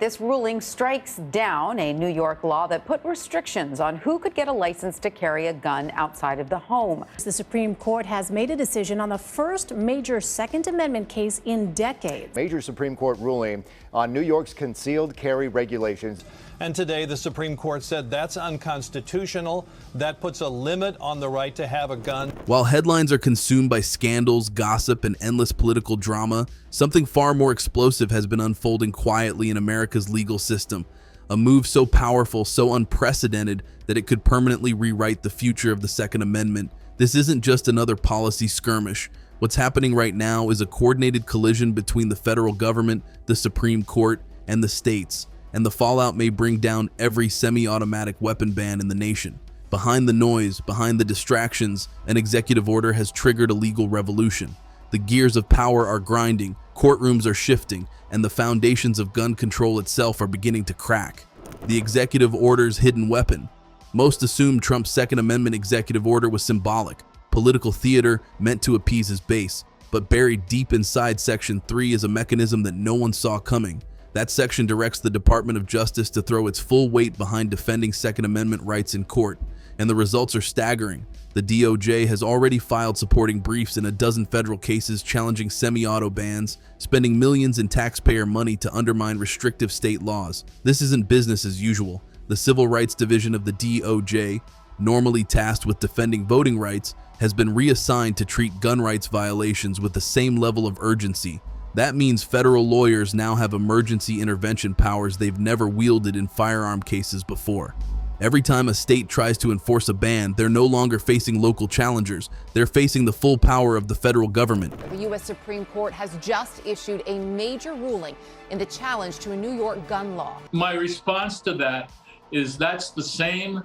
this ruling strikes down a New York law that put restrictions on who could get a license to carry a gun outside of the home. The Supreme Court has made a decision on the first major Second Amendment case in decades. Major Supreme Court ruling on New York's concealed carry regulations. And today, the Supreme Court said that's unconstitutional. That puts a limit on the right to have a gun. While headlines are consumed by scandals, gossip, and endless political drama, something far more explosive has been unfolding quietly in America's legal system. A move so powerful, so unprecedented, that it could permanently rewrite the future of the Second Amendment. This isn't just another policy skirmish. What's happening right now is a coordinated collision between the federal government, the Supreme Court, and the states. And the fallout may bring down every semi-automatic weapon ban in the nation. Behind the noise, behind the distractions, an executive order has triggered a legal revolution. The gears of power are grinding, courtrooms are shifting, and the foundations of gun control itself are beginning to crack. The executive order's hidden weapon. Most assume Trump's Second Amendment executive order was symbolic, political theater meant to appease his base, but buried deep inside Section 3 is a mechanism that no one saw coming. That section directs the Department of Justice to throw its full weight behind defending Second Amendment rights in court, and the results are staggering. The DOJ has already filed supporting briefs in a dozen federal cases challenging semi-auto bans, spending millions in taxpayer money to undermine restrictive state laws. This isn't business as usual. The Civil Rights Division of the DOJ, normally tasked with defending voting rights, has been reassigned to treat gun rights violations with the same level of urgency. That means federal lawyers now have emergency intervention powers they've never wielded in firearm cases before. Every time a state tries to enforce a ban, they're no longer facing local challengers. They're facing the full power of the federal government. The U.S. Supreme Court has just issued a major ruling in the challenge to a New York gun law. My response to that is that's the same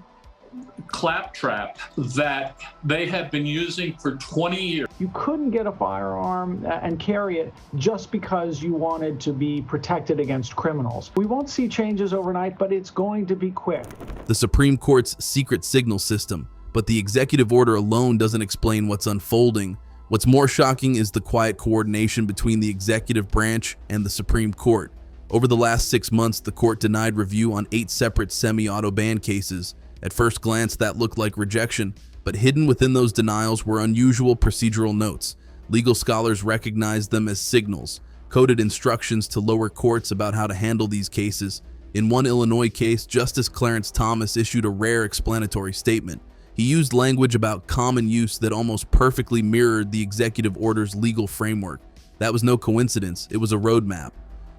claptrap that they have been using for 20 years. You couldn't get a firearm and carry it just because you wanted to be protected against criminals. We won't see changes overnight, but it's going to be quick. The Supreme Court's secret signal system, but the executive order alone doesn't explain what's unfolding. What's more shocking is the quiet coordination between the executive branch and the Supreme Court. Over the last 6 months, the court denied review on 8 separate semi-auto ban cases. At first glance, that looked like rejection, but hidden within those denials were unusual procedural notes. Legal scholars recognized them as signals, coded instructions to lower courts about how to handle these cases. In one Illinois case, Justice Clarence Thomas issued a rare explanatory statement. He used language about common use that almost perfectly mirrored the executive order's legal framework. That was no coincidence, it was a roadmap.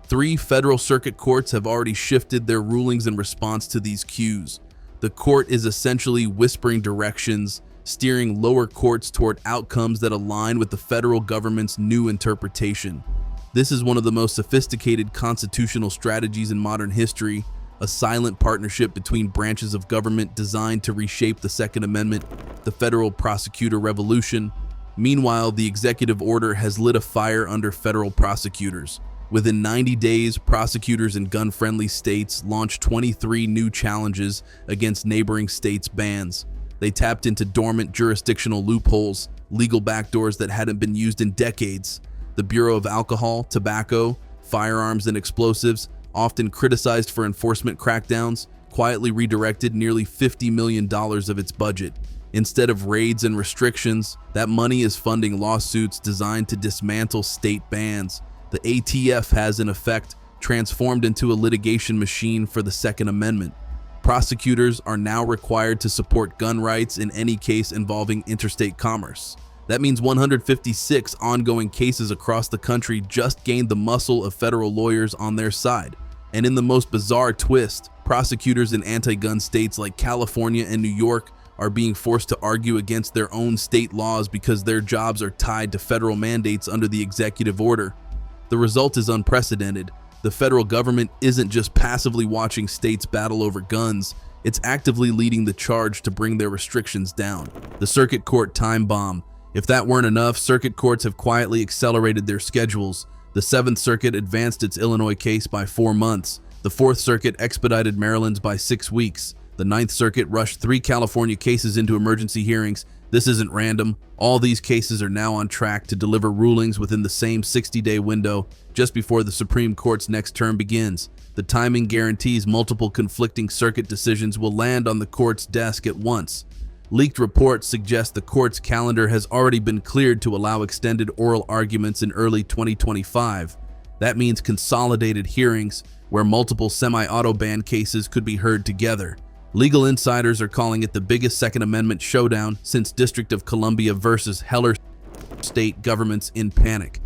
3 federal circuit courts have already shifted their rulings in response to these cues. The court is essentially whispering directions, steering lower courts toward outcomes that align with the federal government's new interpretation. This is one of the most sophisticated constitutional strategies in modern history, a silent partnership between branches of government designed to reshape the Second Amendment, the federal prosecutor revolution. Meanwhile, the executive order has lit a fire under federal prosecutors. Within 90 days, prosecutors in gun-friendly states launched 23 new challenges against neighboring states' bans. They tapped into dormant jurisdictional loopholes, legal backdoors that hadn't been used in decades. The Bureau of Alcohol, Tobacco, Firearms, and Explosives, often criticized for enforcement crackdowns, quietly redirected nearly $50 million of its budget. Instead of raids and restrictions, that money is funding lawsuits designed to dismantle state bans. The ATF has, in effect, transformed into a litigation machine for the Second Amendment. Prosecutors are now required to support gun rights in any case involving interstate commerce. That means 156 ongoing cases across the country just gained the muscle of federal lawyers on their side. And in the most bizarre twist, prosecutors in anti-gun states like California and New York are being forced to argue against their own state laws because their jobs are tied to federal mandates under the executive order. The result is unprecedented. The federal government isn't just passively watching states battle over guns, it's actively leading the charge to bring their restrictions down. The circuit court time bomb. If that weren't enough, circuit courts have quietly accelerated their schedules. The 7th Circuit advanced its Illinois case by 4 months. The 4th Circuit expedited Maryland's by 6 weeks. The 9th Circuit rushed 3 California cases into emergency hearings, This isn't random. All these cases are now on track to deliver rulings within the same 60-day window, just before the Supreme Court's next term begins. The timing guarantees multiple conflicting circuit decisions will land on the court's desk at once. Leaked reports suggest the court's calendar has already been cleared to allow extended oral arguments in early 2025. That means consolidated hearings where multiple semi-auto ban cases could be heard together. Legal insiders are calling it the biggest Second Amendment showdown since District of Columbia versus Heller state governments in panic.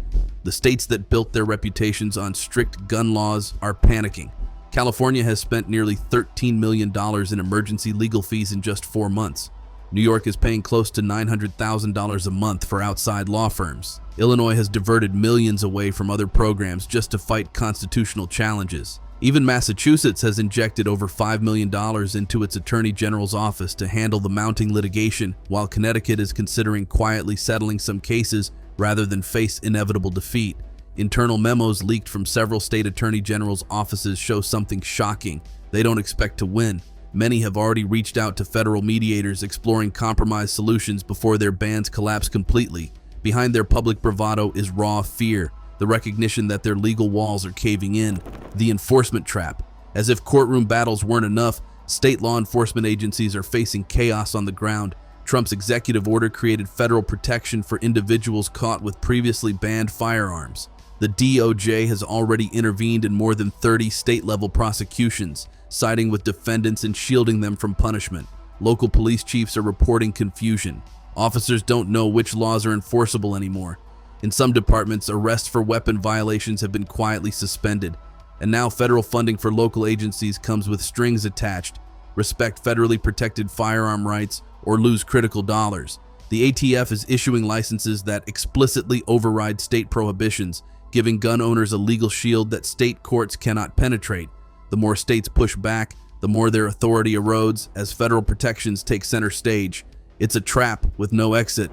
The states that built their reputations on strict gun laws are panicking. California has spent nearly $13 million in emergency legal fees in just 4 months. New York is paying close to $900,000 a month for outside law firms. Illinois has diverted millions away from other programs just to fight constitutional challenges. Even Massachusetts has injected over $5 million into its Attorney General's office to handle the mounting litigation, while Connecticut is considering quietly settling some cases rather than face inevitable defeat. Internal memos leaked from several state attorney generals' offices show something shocking. They don't expect to win. Many have already reached out to federal mediators exploring compromise solutions before their bans collapse completely. Behind their public bravado is raw fear, the recognition that their legal walls are caving in. The enforcement trap. As if courtroom battles weren't enough, state law enforcement agencies are facing chaos on the ground. Trump's executive order created federal protection for individuals caught with previously banned firearms. The DOJ has already intervened in more than 30 state-level prosecutions, siding with defendants and shielding them from punishment. Local police chiefs are reporting confusion. Officers don't know which laws are enforceable anymore. In some departments, arrests for weapon violations have been quietly suspended. And now federal funding for local agencies comes with strings attached. Respect federally protected firearm rights or lose critical dollars. The ATF is issuing licenses that explicitly override state prohibitions, giving gun owners a legal shield that state courts cannot penetrate. The more states push back, the more their authority erodes as federal protections take center stage. It's a trap with no exit.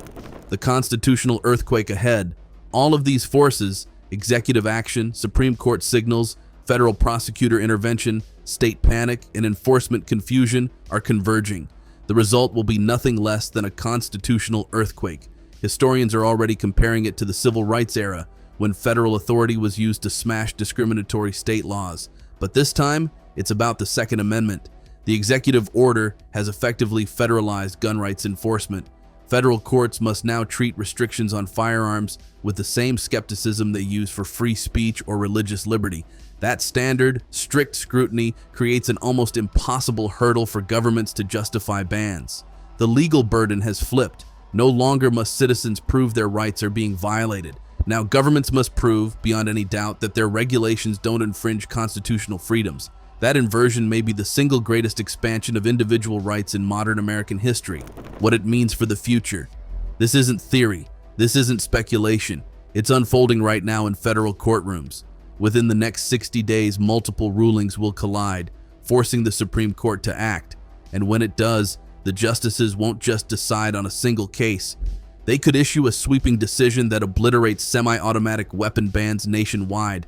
The constitutional earthquake ahead. All of these forces, executive action, Supreme Court signals, federal prosecutor intervention, state panic, and enforcement confusion, are converging. The result will be nothing less than a constitutional earthquake. Historians are already comparing it to the civil rights era, when federal authority was used to smash discriminatory state laws. But this time, it's about the Second Amendment. The executive order has effectively federalized gun rights enforcement. Federal courts must now treat restrictions on firearms with the same skepticism they use for free speech or religious liberty. That standard, strict scrutiny, creates an almost impossible hurdle for governments to justify bans. The legal burden has flipped. No longer must citizens prove their rights are being violated. Now governments must prove, beyond any doubt, that their regulations don't infringe constitutional freedoms. That inversion may be the single greatest expansion of individual rights in modern American history. What it means for the future. This isn't theory. This isn't speculation. It's unfolding right now in federal courtrooms. Within the next 60 days, multiple rulings will collide, forcing the Supreme Court to act. And when it does, the justices won't just decide on a single case. They could issue a sweeping decision that obliterates semi-automatic weapon bans nationwide.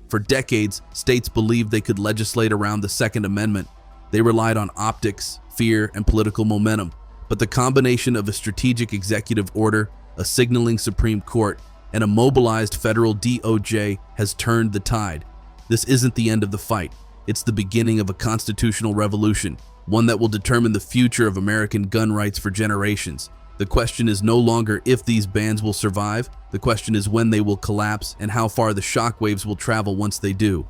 For decades, states believed they could legislate around the Second Amendment. They relied on optics, fear, and political momentum. But the combination of a strategic executive order, a signaling Supreme Court, and a mobilized federal DOJ has turned the tide. This isn't the end of the fight. It's the beginning of a constitutional revolution, one that will determine the future of American gun rights for generations. The question is no longer if these bans will survive. The question is when they will collapse and how far the shockwaves will travel once they do.